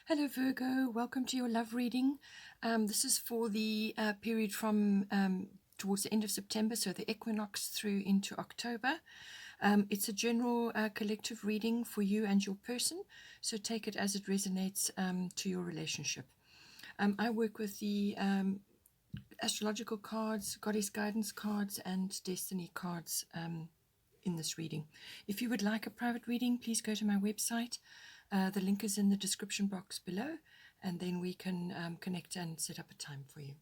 Hello Virgo, welcome to your love reading. This is for the period from towards the end of September, so the equinox through into October. It's a general collective reading for you and your person, so take it as it resonates to your relationship. I work with the astrological cards, goddess guidance cards, and destiny cards in this reading. If you would like a private reading, please go to my website. The link is in the description box below, and then we can connect and set up a time for you.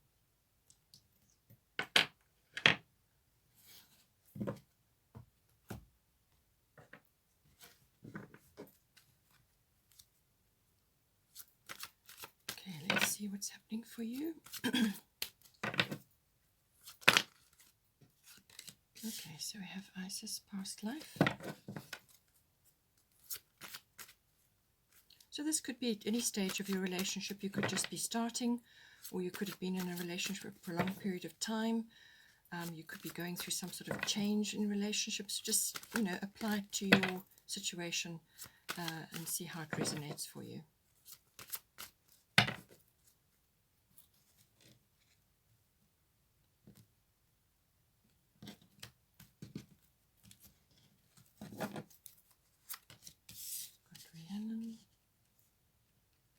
Okay, let's see what's happening for you. Okay, so we have Isis, past life. So this could be at any stage of your relationship. You could just be starting, or you could have been in a relationship for a prolonged period of time. You could be going through some sort of change in relationships. Just, apply it to your situation and see how it resonates for you.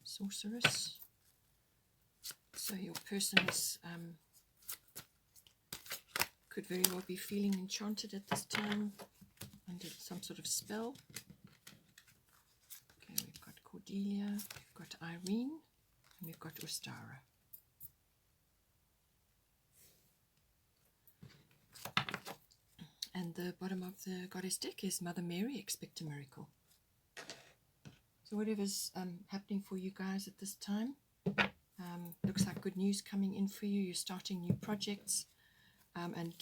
Sorceress. So your person is could very well be feeling enchanted at this time, under some sort of spell. Okay, we've got Cordelia, we've got Irene, and we've got Ostara. And the bottom of the goddess deck is Mother Mary, expect a miracle. So whatever's happening for you guys at this time, looks like good news coming in for you. You're starting new projects, and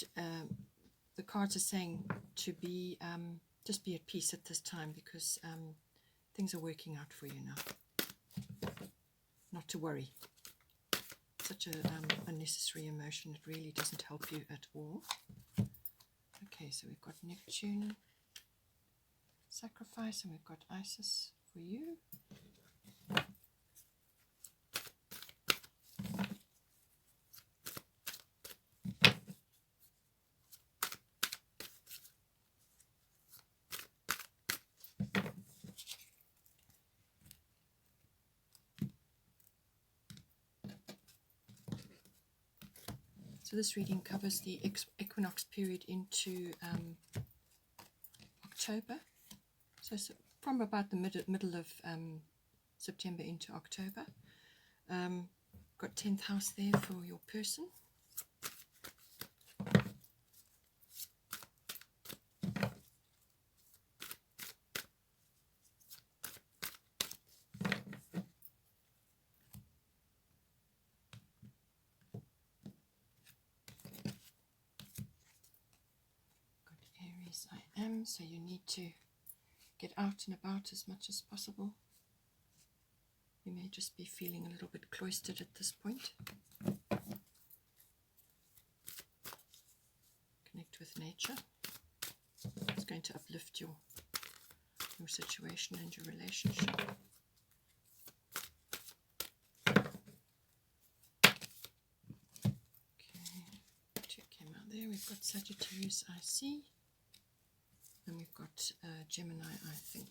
the cards are saying to be just be at peace at this time, because things are working out for you now. Not to worry. Such a unnecessary emotion. It really doesn't help you at all. Okay, so we've got Neptune, sacrifice, and we've got Isis for you. So this reading covers the equinox period into October. So from about the middle of September into October. Got 10th house there for your person. I am, so you need to get out and about as much as possible. You may just be feeling a little bit cloistered at this point. Connect with nature. It's going to uplift your situation and your relationship. Okay, two came out there. We've got Sagittarius, I see. And we've got Gemini, I think.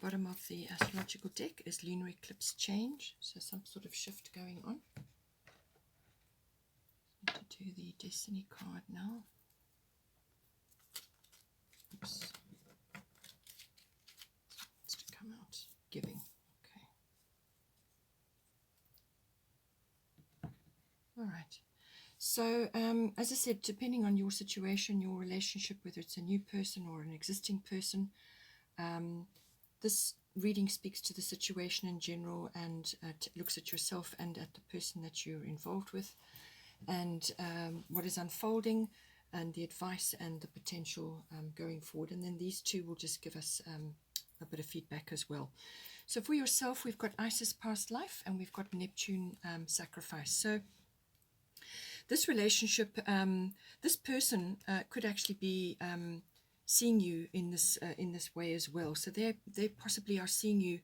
Bottom of the astrological deck is lunar eclipse change, so some sort of shift going on. Need to do the destiny card now. Oops. It's to come out. Giving. Okay. All right. So, as I said, depending on your situation, your relationship, whether it's a new person or an existing person, this reading speaks to the situation in general, and looks at yourself and at the person that you're involved with, and what is unfolding, and the advice and the potential going forward. And then these two will just give us a bit of feedback as well. So for yourself, we've got Isis, past life, and we've got Neptune, sacrifice. So this relationship, this person could actually be seeing you in this way as well. So they possibly are seeing you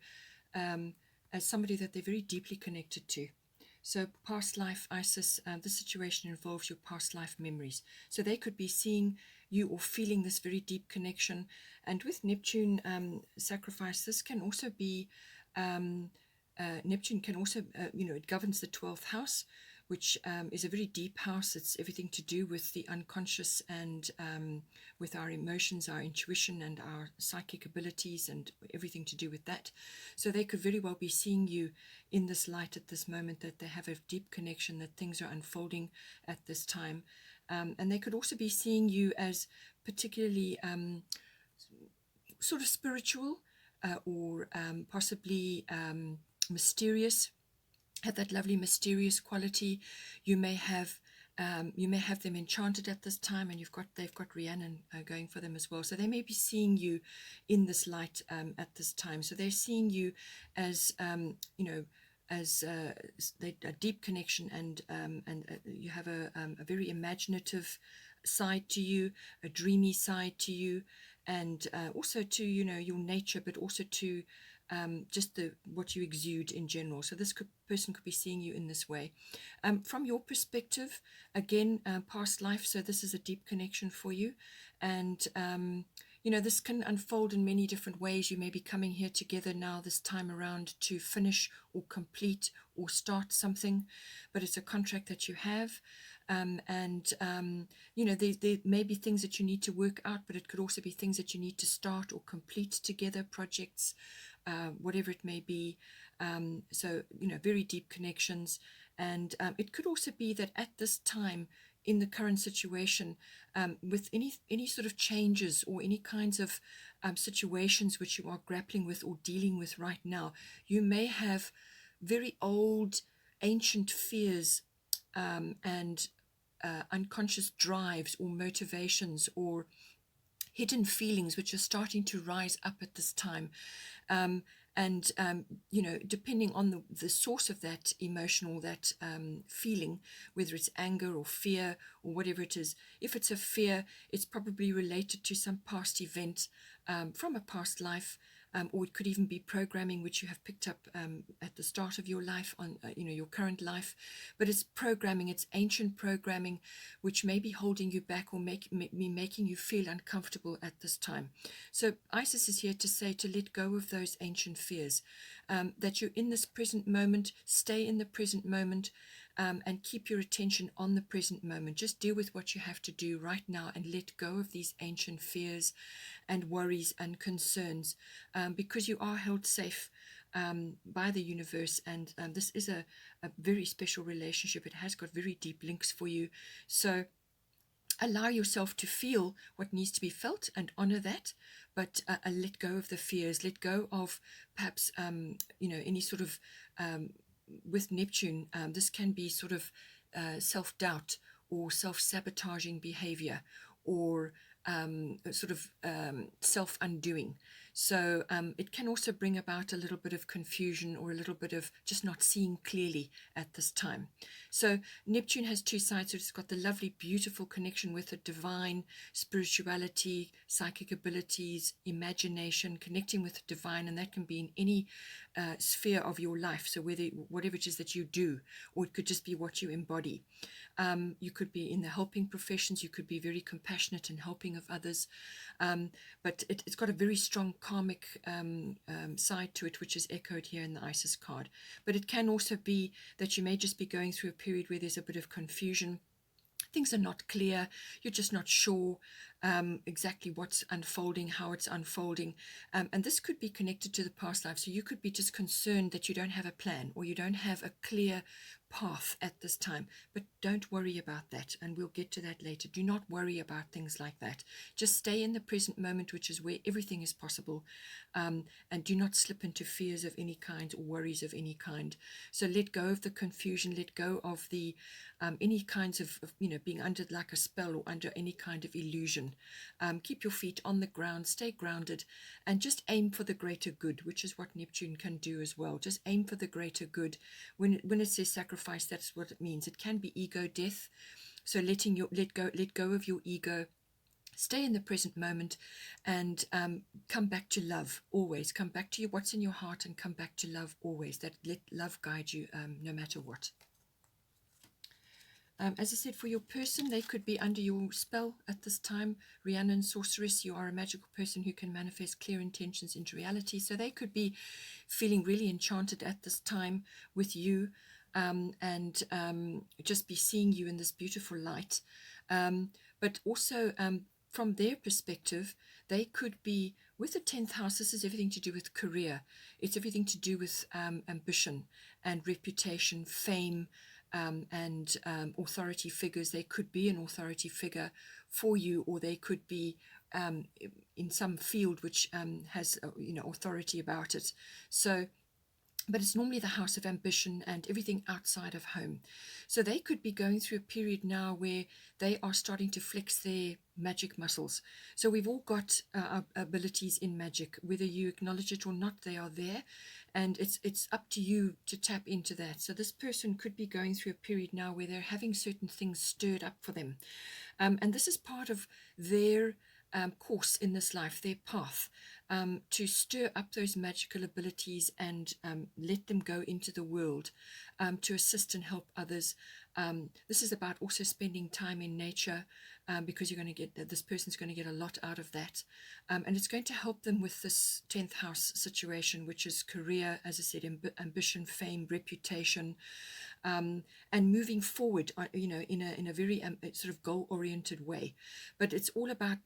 as somebody that they're very deeply connected to. So past life, Isis, the situation involves your past life memories. So they could be seeing you or feeling this very deep connection. And with Neptune sacrifice, this can also be, Neptune can also, it governs the 12th house, which is a very deep house. It's everything to do with the unconscious and with our emotions, our intuition, and our psychic abilities, and everything to do with that. So they could very well be seeing you in this light at this moment, that they have a deep connection, that things are unfolding at this time. And they could also be seeing you as particularly sort of spiritual or possibly mysterious, have that lovely mysterious quality. You may have them enchanted at this time, and they've got Rhiannon going for them as well. So they may be seeing you in this light at this time. So they're seeing you as as a deep connection, and you have a very imaginative side to you, a dreamy side to you, and also to your nature, but also to just what you exude in general. So this person could be seeing you in this way. From your perspective, again, past life, so this is a deep connection for you. And, this can unfold in many different ways. You may be coming here together now this time around to finish or complete or start something, but it's a contract that you have. There may be things that you need to work out, but it could also be things that you need to start or complete together, projects, whatever it may be. So, very deep connections. And it could also be that at this time, in the current situation, with any sort of changes or any kinds of situations which you are grappling with or dealing with right now, you may have very old, ancient fears and unconscious drives or motivations or hidden feelings which are starting to rise up at this time. Depending on the source of that emotion or that feeling, whether it's anger or fear or whatever it is, if it's a fear, it's probably related to some past event from a past life, or it could even be programming which you have picked up at the start of your life, on your current life. But it's programming, it's ancient programming, which may be holding you back or making you feel uncomfortable at this time. So Isis is here to say to let go of those ancient fears, that you're in this present moment, stay in the present moment, and keep your attention on the present moment. Just deal with what you have to do right now and let go of these ancient fears and worries and concerns, because you are held safe by the universe. And this is a very special relationship. It has got very deep links for you. So allow yourself to feel what needs to be felt and honor that, but let go of the fears, let go of perhaps, any sort of, with Neptune, this can be sort of self-doubt or self-sabotaging behavior, or self-undoing. So it can also bring about a little bit of confusion or a little bit of just not seeing clearly at this time. So Neptune has two sides. So it's got the lovely, beautiful connection with the divine, spirituality, psychic abilities, imagination, connecting with the divine, and that can be in any sphere of your life. So whatever it is that you do, or it could just be what you embody. You could be in the helping professions. You could be very compassionate and helping of others. But it's got a very strong karmic side to it, which is echoed here in the Isis card. But it can also be that you may just be going through a period where there's a bit of confusion. Things are not clear. You're just not sure exactly what's unfolding, how it's unfolding. And this could be connected to the past life. So you could be just concerned that you don't have a plan, or you don't have a clear path at this time. But don't worry about that, and we'll get to that later. Do not worry about things like that. Just stay in the present moment, which is where everything is possible, and do not slip into fears of any kind or worries of any kind. So let go of the confusion, let go of the any kinds of being under like a spell or under any kind of illusion. Keep your feet on the ground, stay grounded, and just aim for the greater good, which is what Neptune can do as well. Just aim for the greater good. When it says sacrifice, that's what it means. It can be ego death. So let go of your ego, Stay in the present moment, and come back to love always. Come back to what's in your heart, and come back to love always. That let love guide you, no matter what. As I said, for your person, they could be under your spell at this time. Rhiannon, sorceress, you are a magical person who can manifest clear intentions into reality. So they could be feeling really enchanted at this time with you, and just be seeing you in this beautiful light. But also, from their perspective, they could be, with the 10th house, this is everything to do with career. It's everything to do with ambition and reputation, fame, and authority figures. They could be an authority figure for you, or they could be in some field which has authority about it. So, but it's normally the house of ambition and everything outside of home. So they could be going through a period now where they are starting to flex their magic muscles. So we've all got our abilities in magic, whether you acknowledge it or not, they are there, and it's up to you to tap into that. So this person could be going through a period now where they're having certain things stirred up for them, and this is part of their course in this life, their path, to stir up those magical abilities and let them go into the world, to assist and help others. This is about also spending time in nature, because you're going to get, this person's going to get a lot out of that, and it's going to help them with this 10th house situation, which is career, as I said, ambition, fame, reputation, and moving forward, in a very sort of goal-oriented way. But it's all about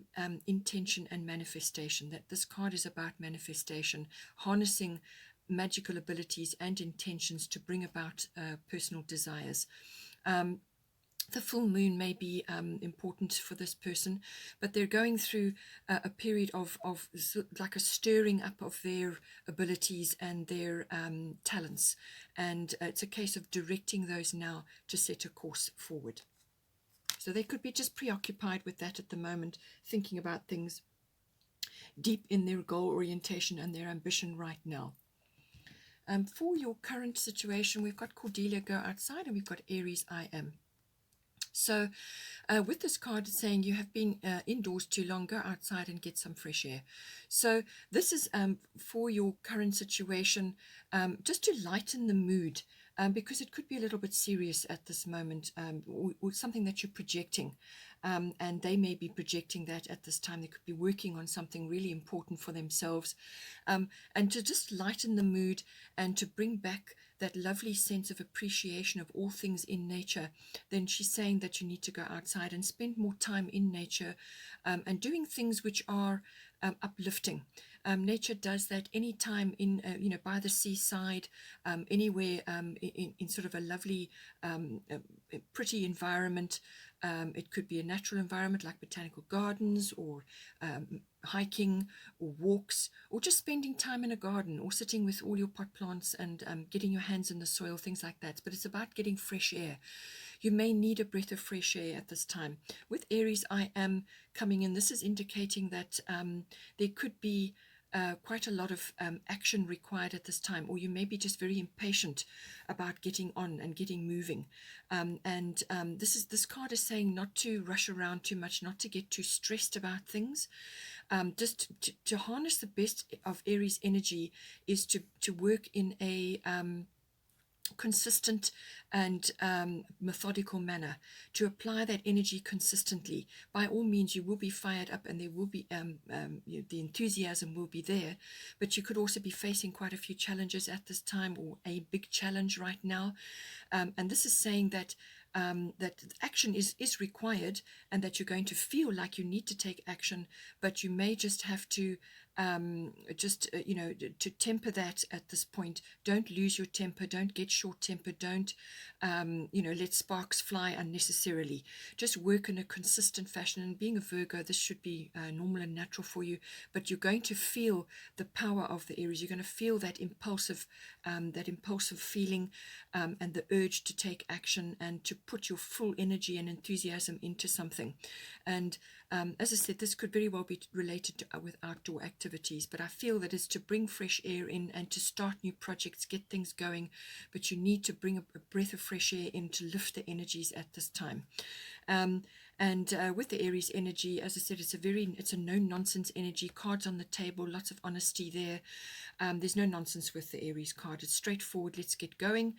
intention and manifestation. That this card is about manifestation, harnessing magical abilities and intentions to bring about personal desires. The full moon may be important for this person, but they're going through a period of like a stirring up of their abilities and their talents, and it's a case of directing those now to set a course forward. So they could be just preoccupied with that at the moment, thinking about things deep in their goal orientation and their ambition right now. For your current situation, we've got Cordelia, go outside, and we've got Aries, I am. So with this card, it's saying you have been indoors too long, go outside and get some fresh air. So this is for your current situation, just to lighten the mood, because it could be a little bit serious at this moment, or something that you're projecting. And they may be projecting that at this time. They could be working on something really important for themselves. And to just lighten the mood and to bring back that lovely sense of appreciation of all things in nature, then she's saying that you need to go outside and spend more time in nature, and doing things which are uplifting. Nature does that anytime in, by the seaside, anywhere in sort of a lovely, pretty environment. It could be a natural environment like botanical gardens, or hiking, or walks, or just spending time in a garden, or sitting with all your pot plants and getting your hands in the soil, things like that. But it's about getting fresh air. You may need a breath of fresh air at this time. With Aries, I am coming in. This is indicating that there could be quite a lot of action required at this time, or you may be just very impatient about getting on and getting moving. This card is saying not to rush around too much, not to get too stressed about things. Just to harness the best of Aries energy is to work in a consistent and methodical manner, to apply that energy consistently. By all means, you will be fired up, and there will be the enthusiasm will be there, but you could also be facing quite a few challenges at this time, or a big challenge right now. And this is saying that that action is required, and that you're going to feel like you need to take action, but you may just have to to temper that at this point. Don't lose your temper. Don't get short-tempered. Don't let sparks fly unnecessarily. Just work in a consistent fashion. And being a Virgo, this should be normal and natural for you, but you're going to feel the power of the Aries. You're going to feel that impulsive feeling, and the urge to take action and to put your full energy and enthusiasm into something. And as I said, this could very well be related to, with outdoor activities, but I feel that it's to bring fresh air in and to start new projects, get things going, but you need to bring a breath of fresh air in to lift the energies at this time. And with the Aries energy, as I said, it's a no-nonsense energy. Cards on the table, lots of honesty there. There's no nonsense with the Aries card. It's straightforward. Let's get going.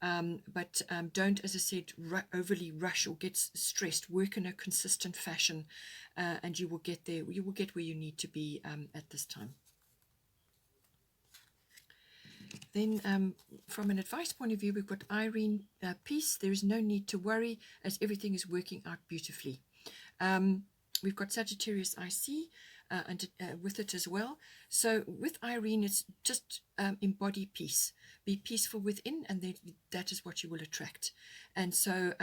But don't, as I said, overly rush or get stressed. Work in a consistent fashion, and you will get there. You will get where you need to be at this time. Then from an advice point of view, we've got Irene, peace. There is no need to worry as everything is working out beautifully. We've got Sagittarius IC and with it as well. So with Irene, it's just embody peace. Be peaceful within, and then that is what you will attract. And so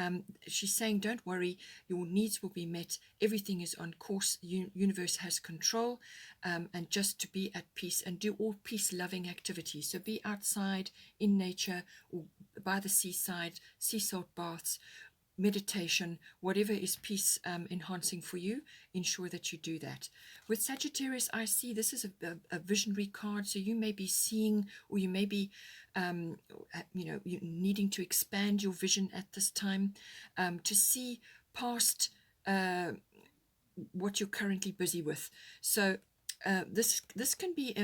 she's saying, don't worry, your needs will be met. Everything is on course. Universe has control, and just to be at peace and do all peace-loving activities. So be outside in nature or by the seaside, sea salt baths, meditation, whatever is peace enhancing for you, ensure that you do that. With Sagittarius, I see this is a visionary card, so you may be seeing, or you may be you needing to expand your vision at this time, to see past what you're currently busy with. So this can be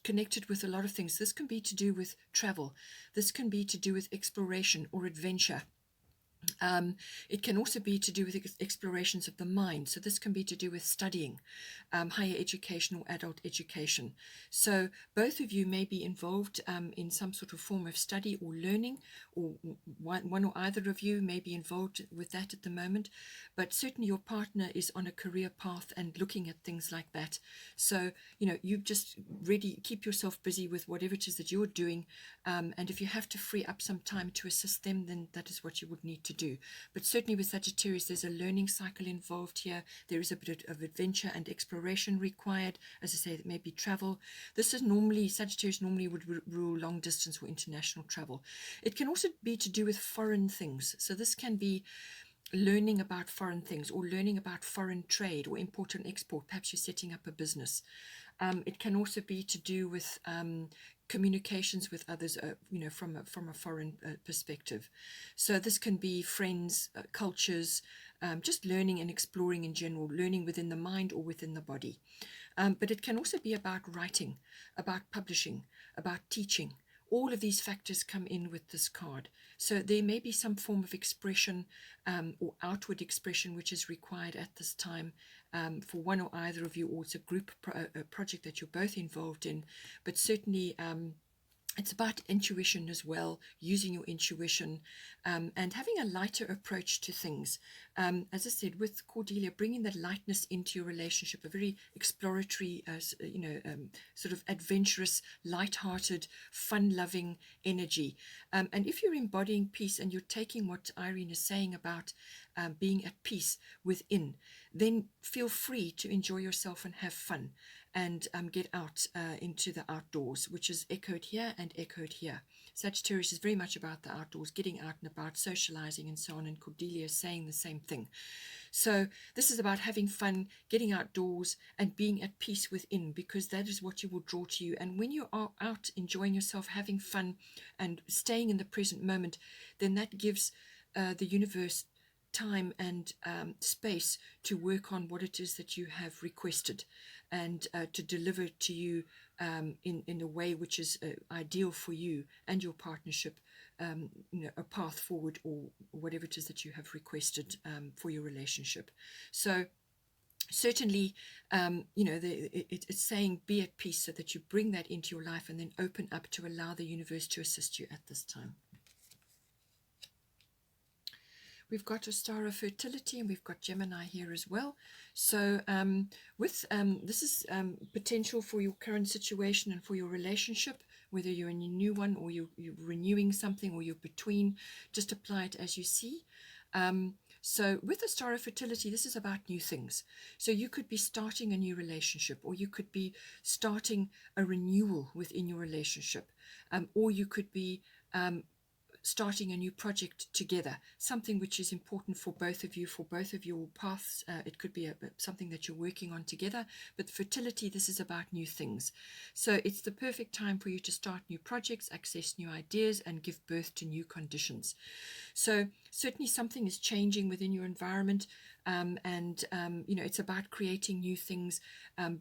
connected with a lot of things. This can be to do with travel. This can be to do with exploration or adventure. It can also be to do with explorations of the mind. So this can be to do with studying, higher education or adult education. So both of you may be involved in some sort of form of study or learning, or one or either of you may be involved with that at the moment. But certainly your partner is on a career path and looking at things like that. So, you just really keep yourself busy with whatever it is that you're doing. And if you have to free up some time to assist them, then that is what you would need to do. But certainly with Sagittarius, there's a learning cycle involved here. There is a bit of adventure and exploration required. As I say, maybe travel. Sagittarius normally would rule long distance or international travel. It can also be to do with foreign things. So this can be learning about foreign things, or learning about foreign trade or import and export. Perhaps you're setting up a business. It can also be to do with communications with others, from a foreign perspective. So this can be friends, cultures, just learning and exploring in general, learning within the mind or within the body. But it can also be about writing, about publishing, about teaching. All of these factors come in with this card. So there may be some form of expression or outward expression which is required at this time for one or either of you, or it's a group project that you're both involved in. But certainly it's about intuition as well, using your intuition and having a lighter approach to things. As I said, with Cordelia, bringing that lightness into your relationship, a very exploratory, sort of adventurous, light-hearted, fun-loving energy. And if you're embodying peace and you're taking what Irene is saying about being at peace within, then feel free to enjoy yourself and have fun, and get out into the outdoors, which is echoed here and echoed here. Sagittarius is very much about the outdoors, getting out and about, socializing and so on, and Cordelia is saying the same thing. So this is about having fun, getting outdoors and being at peace within, because that is what you will draw to you. And when you are out enjoying yourself, having fun and staying in the present moment, then that gives the universe time and space to work on what it is that you have requested, and to deliver to you in a way which is ideal for you and your partnership, a path forward, or whatever it is that you have requested for your relationship. So certainly, it's saying be at peace, so that you bring that into your life and then open up to allow the universe to assist you at this time. We've got a star of fertility, and we've got Gemini here as well. So this is potential for your current situation and for your relationship, whether you're in a new one or you're renewing something, or you're between. Just apply it as you see. So with the star of fertility, this is about new things. So you could be starting a new relationship, or you could be starting a renewal within your relationship, or you could be starting a new project together, something which is important for both of you, for both of your paths. It could be something that you're working on together. But fertility, this is about new things. So it's the perfect time for you to start new projects, access new ideas, and give birth to new conditions. So certainly something is changing within your environment. It's about creating new things,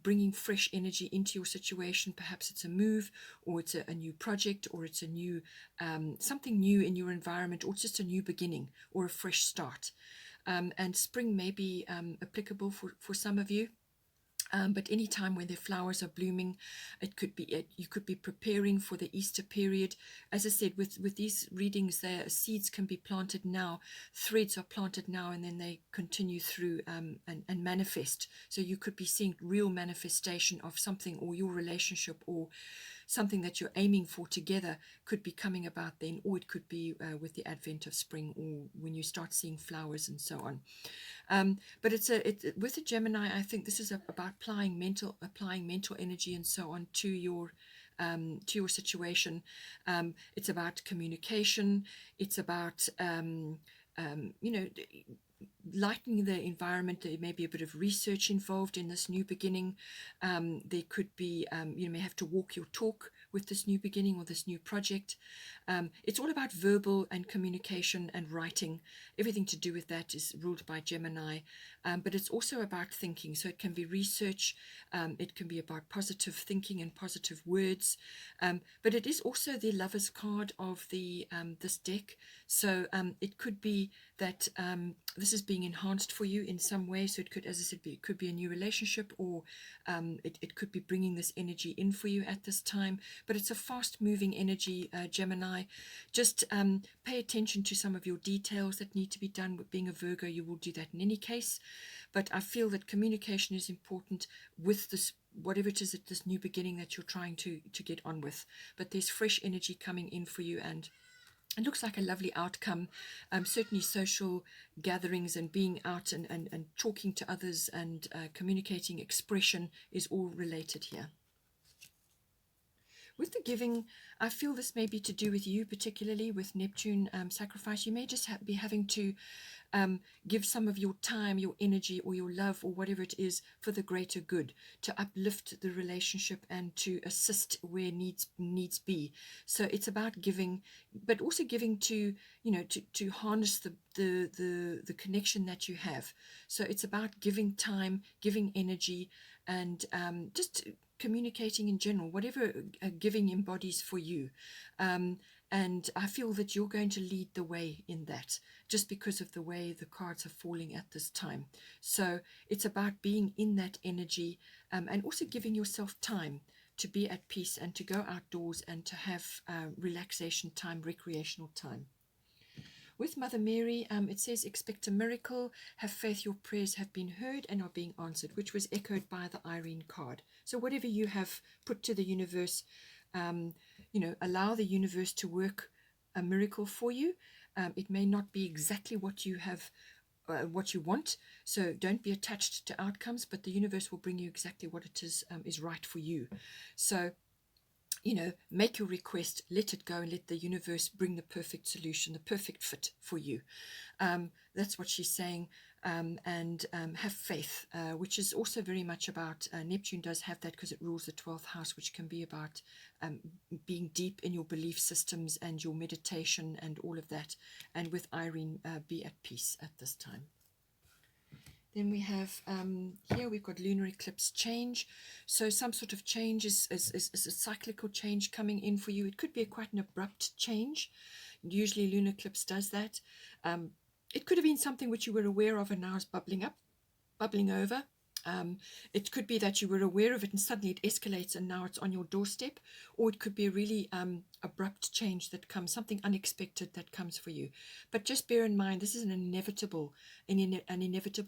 bringing fresh energy into your situation. Perhaps it's a move, or it's a new project, or it's a new something new in your environment, or just a new beginning or a fresh start. And spring may be applicable for some of you. But any time when the flowers are blooming, you could be preparing for the Easter period. As I said, with these readings, seeds can be planted now, threads are planted now, and then they continue through and manifest. So you could be seeing real manifestation of something, or your relationship, or something that you're aiming for together could be coming about then, or it could be with the advent of spring, or when you start seeing flowers and so on. But with the Gemini, I think this is about applying mental energy and so on to your situation. It's about communication. It's about lightening the environment. There may be a bit of research involved in this new beginning. There could be, you may have to walk your talk with this new beginning or this new project. It's all about verbal and communication and writing. Everything to do with that is ruled by Gemini. But it's also about thinking. So it can be research. It can be about positive thinking and positive words. But it is also the Lover's card of this deck. So it could be that this is being enhanced for you in some way. So it could, as I said, it could be a new relationship, or it could be bringing this energy in for you at this time. But it's a fast-moving energy, Gemini. Just pay attention to some of your details that need to be done. With being a Virgo, you will do that in any case. But I feel that communication is important with this, whatever it is, at this new beginning that you're trying to get on with. But there's fresh energy coming in for you, and it looks like a lovely outcome. Certainly social gatherings and being out and talking to others and communicating expression is all related here. With the giving, I feel this may be to do with you, particularly with Neptune sacrifice. You may just be having to give some of your time, your energy, or your love, or whatever it is, for the greater good, to uplift the relationship and to assist where needs be. So it's about giving, but also giving to harness the connection that you have. So it's about giving time, giving energy, and just communicating in general, whatever giving embodies for you. And I feel that you're going to lead the way in that, just because of the way the cards are falling at this time. So it's about being in that energy, and also giving yourself time to be at peace and to go outdoors and to have relaxation time, recreational time. With Mother Mary, it says, expect a miracle, have faith your prayers have been heard and are being answered, which was echoed by the Irene card. So whatever you have put to the universe, allow the universe to work a miracle for you. It may not be exactly what you have, what you want, so don't be attached to outcomes, but the universe will bring you exactly what it is right for you. So make your request, let it go, and let the universe bring the perfect solution, the perfect fit for you. That's what she's saying. And have faith, which is also very much about, Neptune does have that because it rules the 12th house, which can be about being deep in your belief systems and your meditation and all of that. And with Irene, be at peace at this time. Then we have, here we've got lunar eclipse change. So some sort of change is a cyclical change coming in for you. It could be quite an abrupt change. Usually lunar eclipse does that. It could have been something which you were aware of and now is bubbling over. It could be that you were aware of it and suddenly it escalates and now it's on your doorstep, or it could be a really abrupt change that comes, something unexpected that comes for you. But just bear in mind, this is an inevitable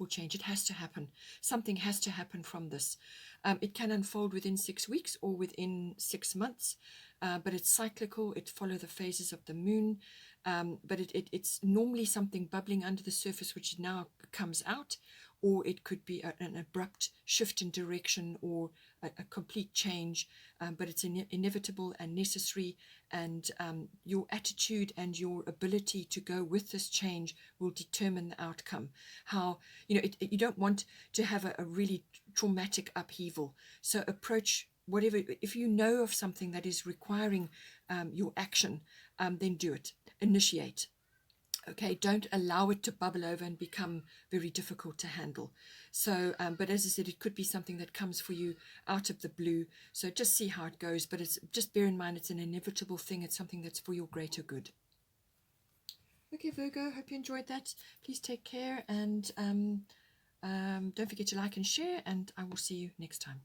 change. It has to happen. Something has to happen from this. It can unfold within 6 weeks or within 6 months, but it's cyclical. It follows the phases of the moon, but it's normally something bubbling under the surface which now comes out, or it could be an abrupt shift in direction or a complete change, but it's inevitable and necessary, and your attitude and your ability to go with this change will determine the outcome. How, you don't want to have a really traumatic upheaval, so approach whatever, if you know of something that is requiring your action, then do it, initiate. Okay, don't allow it to bubble over and become very difficult to handle. So, but as I said, it could be something that comes for you out of the blue. So just see how it goes. But it's just bear in mind it's an inevitable thing. It's something that's for your greater good. Okay, Virgo, hope you enjoyed that. Please take care and don't forget to like and share. And I will see you next time.